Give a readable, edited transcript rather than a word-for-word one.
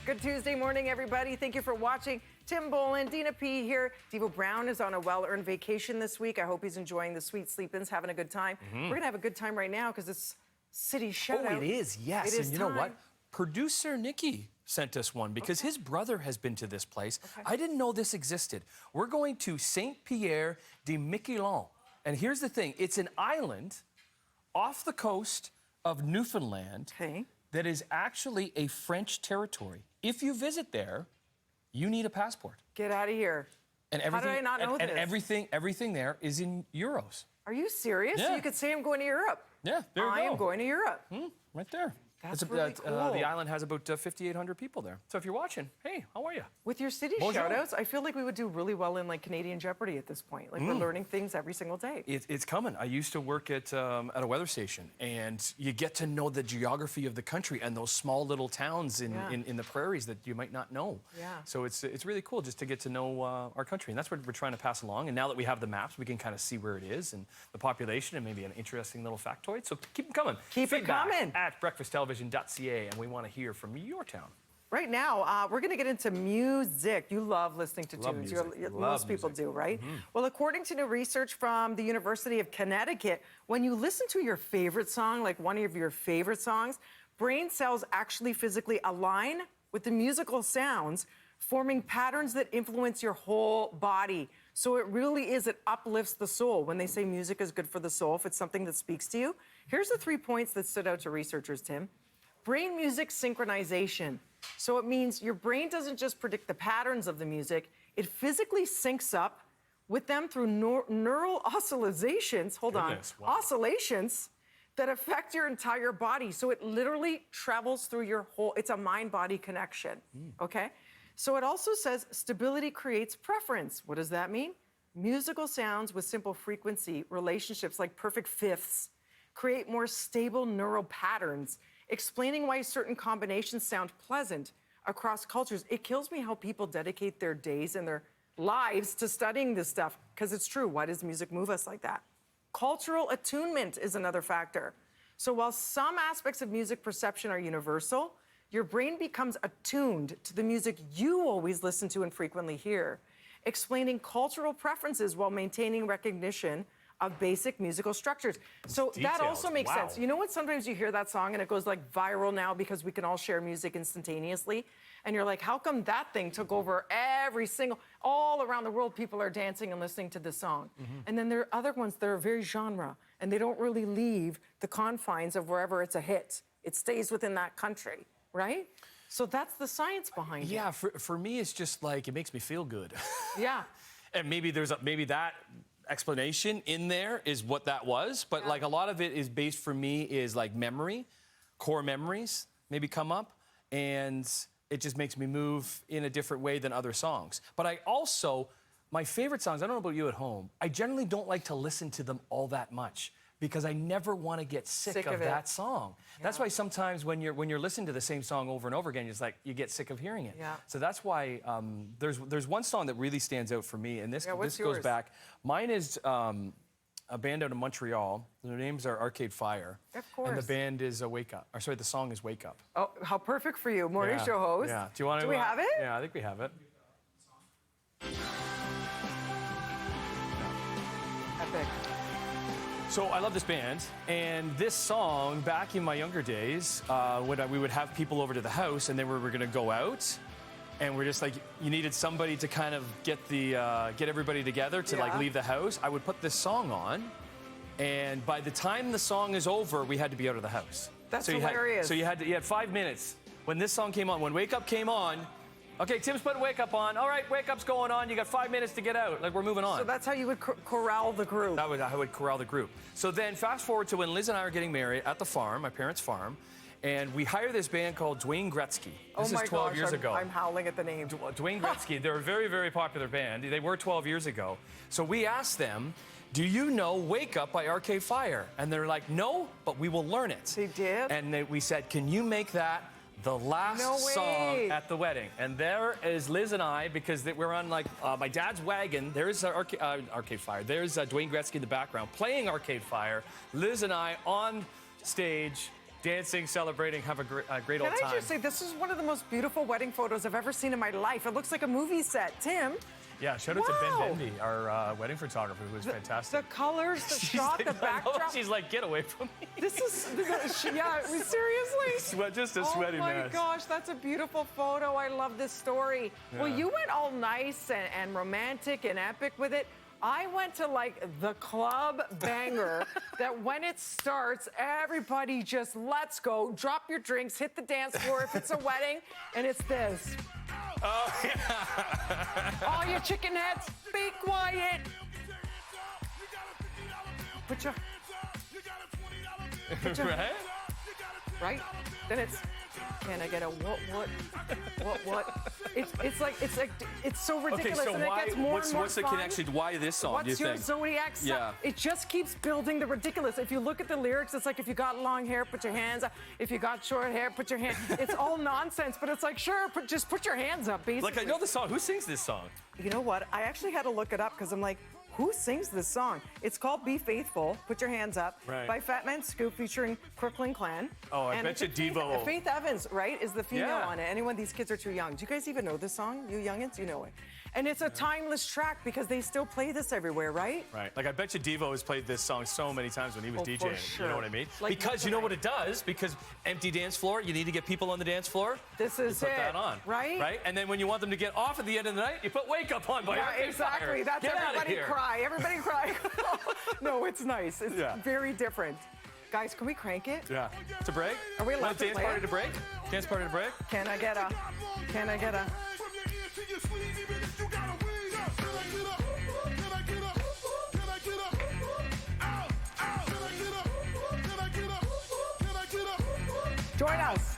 Good Tuesday morning, everybody. Thank you for watching. Tim Boland, Dina P here. Devo Brown is on a well-earned vacation this week. I hope he's enjoying the sweet sleep-ins, having a good time. We're going to have a good time right now because it's City Shoutout. Oh, it is, yes. It is and you know what? Producer Nikki sent us one because his brother has been to this place. I didn't know this existed. We're going to Saint-Pierre de Miquelon. And here's the thing. It's an island off the coast of Newfoundland that is actually a French territory. If you visit there, you need a passport. Get out of here. And everything, how did I not know and this? everything there is in euros. Are you serious? Yeah. So you could say I'm going to Europe. Yeah, there you go. I am going to Europe. Right there. That's really cool. The island has about 5,800 people there. So if you're watching, hey, how are you? With your city shoutouts, I feel like we would do really well in like Canadian Jeopardy at this point. Like we're learning things every single day. It's coming. I used to work at a weather station, and you get to know the geography of the country and those small little towns in the prairies that you might not know. Yeah. So it's really cool just to get to know our country, and that's what we're trying to pass along. And now that we have the maps, we can kind of see where it is and the population and maybe an interesting little factoid. So keep them coming. Keep it coming. At breakfasttelevision.ca. And we want to hear from your town. Right now, we're going to get into music. You love listening to tunes. Most people do, right? Well, according to new research from the University of Connecticut, when you listen to your favorite song, like one of your favorite songs, brain cells actually physically align with the musical sounds, forming patterns that influence your whole body. So it really is, it uplifts the soul. When they say music is good for the soul, if it's something that speaks to you. Here's the 3 points that stood out to researchers, Tim. Brain music synchronization. So it means your brain doesn't just predict the patterns of the music, it physically syncs up with them through neural oscillations, oscillations that affect your entire body. So it literally travels through your whole, it's a mind-body connection, okay? So it also says stability creates preference. What does that mean? Musical sounds with simple frequency relationships like perfect fifths create more stable neural patterns, explaining why certain combinations sound pleasant across cultures. It kills me how people dedicate their days and their lives to studying this stuff, because it's true. Why does music move us like that? Cultural attunement is another factor. So while some aspects of music perception are universal, your brain becomes attuned to the music you always listen to and frequently hear, explaining cultural preferences while maintaining recognition of basic musical structures. So that also makes sense. You know what? Sometimes you hear that song and it goes like viral now because we can all share music instantaneously. And you're like, how come that thing took over all around the world, people are dancing and listening to this song. And then there are other ones that are very genre and they don't really leave the confines of wherever it's a hit. It stays within that country, right? So that's the science behind it. Yeah, for me, it's just like, it makes me feel good. Yeah. And maybe maybe that explanation in there is what that was, but like a lot of it is based for me is like memory, core memories maybe come up, and it just makes me move in a different way than other songs. But I also, my favorite songs, I don't know about you at home, I generally don't like to listen to them all that much because I never want to get sick of that song. Yeah. That's why sometimes when you're listening to the same song over and over again, it's like you get sick of hearing it. Yeah. So that's why there's one song that really stands out for me, and this goes back. Mine is a band out of Montreal. Their names are Arcade Fire. Of course. And the band is Wake Up. Or sorry, the song is Wake Up. Oh, how perfect for you, morning show host. Yeah. Do you want to? Do we have it? Yeah, I think we have it. Epic. So I love this band, and this song, back in my younger days, when we would have people over to the house, and then we were going to go out, and we're just like, you needed somebody to kind of get everybody together to like leave the house. I would put this song on, and by the time the song is over, we had to be out of the house. That's hilarious. So you had 5 minutes. When this song came on, when Wake Up came on, okay, Tim's putting Wake Up on. All right, Wake Up's going on. You got 5 minutes to get out. Like, we're moving on. So that's how you would corral the group. That was how I would corral the group. So then fast forward to when Liz and I are getting married at the farm, my parents' farm, and we hired this band called Dwayne Gretzky. This is 12 years ago. I'm howling at the name. Dwayne Gretzky, they're a very, very popular band. They were 12 years ago. So we asked them, do you know Wake Up by Arcade Fire? And they're like, no, but we will learn it. They did? And we said, can you make that the last song at the wedding? And there is Liz and I, because we're on like my dad's wagon. There's Arcade Fire. There's Dwayne Gretzky in the background playing Arcade Fire. Liz and I on stage dancing, celebrating, have a great old Can time. I just say, this is one of the most beautiful wedding photos I've ever seen in my life. It looks like a movie set. Tim? Yeah, shout out to Wow. Ben Bendy, our wedding photographer, who was The fantastic. colors, the shot, the backdrop. She's like, get away from me. This is, yeah, seriously? Just a sweaty Oh my mess. gosh, that's a beautiful photo. I love this story. Well, Yeah. you went all nice and romantic and epic with it. I went to like the club banger that when it starts, everybody just let's go, drop your drinks, hit the dance floor if it's a wedding, and it's this. Oh, yeah. All you chicken heads, be quiet. Put your, Right? right? Then it's, can I get a what? It's so ridiculous, Okay, so and it why? gets more and more What's the fun. connection? Why this song? What's do you your think? zodiac sign? Yeah. It just keeps building the ridiculous. If you look at the lyrics, it's like if you got long hair, put your hands up. If you got short hair, put your hand. It's all nonsense, but it's like sure, just put your hands up, basically. Like I know the song. Who sings this song? You know what? I actually had to look it up because I'm like, who sings this song? It's called "Be Faithful." Put your hands up. Right. By Fat Man Scoop featuring Crooklyn Clan. Oh, I And bet you Faith- Devo. Faith Evans, right, is the female Yeah. on it. Anyone, these kids are too young. Do you guys even know this song? You youngins, you know it. And it's a timeless track because they still play this everywhere, right? Right. Like I bet you Devo has played this song so many times when he was Oh, for DJing. sure. You know what I mean? Like because you know what it does? Because empty dance floor, you need to get people on the dance floor. This is you put it, that on. right? Right? And then when you want them to get off at the end of the night, you put Wake Up on by Yeah, Arcade exactly. Fire. That's Get outta everybody here. cry. Everybody cry. No, it's nice. It's Yeah. very different. Guys, can we crank it? Yeah. To break? Are we allowed Want a to dance play party it? to break? Dance party to break? Can I get a? Join us.